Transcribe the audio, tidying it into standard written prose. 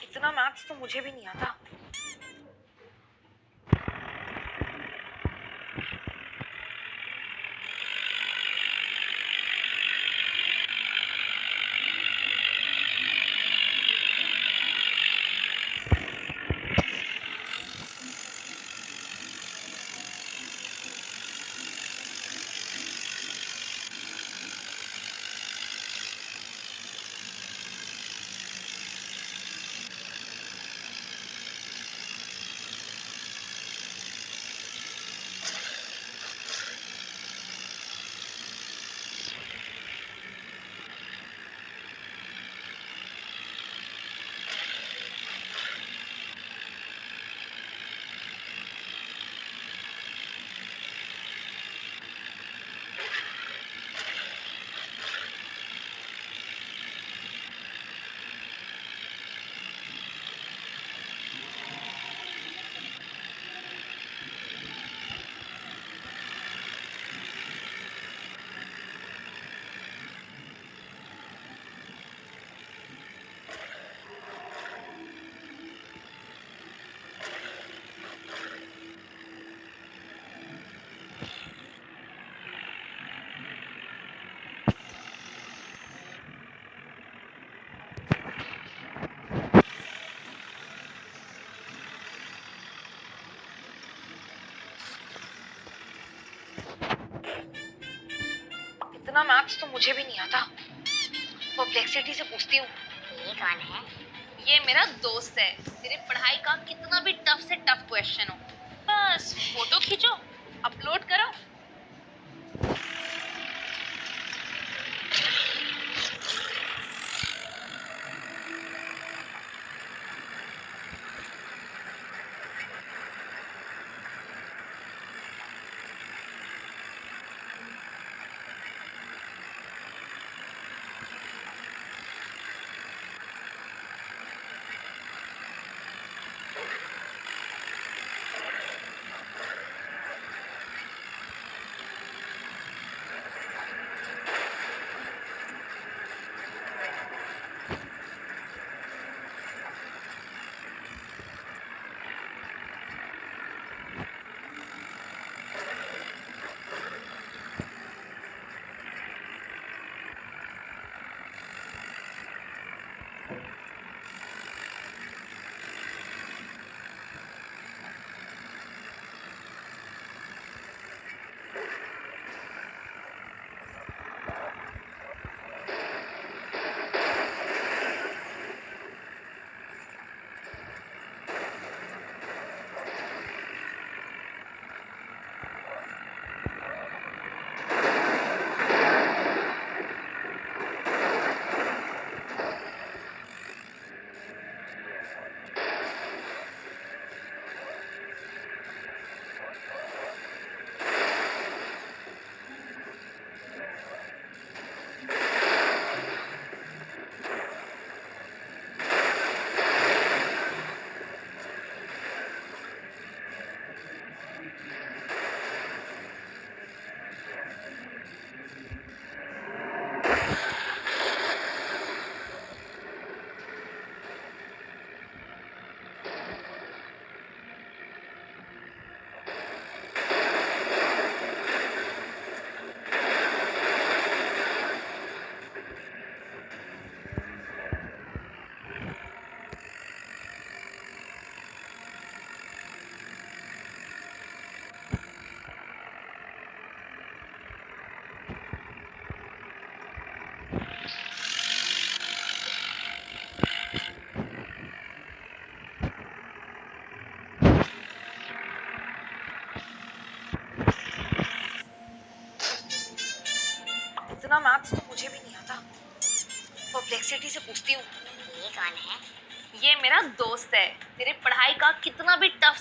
इतना मैथ्स तो मुझे भी नहीं आता। इतना मैथ्स तो मुझे भी नहीं आता। परप्लेक्सिटी से पूछती हूँ, ये कौन है? ये मेरा दोस्त है। तेरे पढ़ाई का कितना भी टफ से टफ क्वेश्चन हो, बस फोटो खींचो, अपलोड करो। इतना मैथ्स तो मुझे भी नहीं आता। परप्लेक्सिटी से पूछती हूँ, ये कौन है? ये मेरा दोस्त है। तेरे पढ़ाई का कितना भी टफ से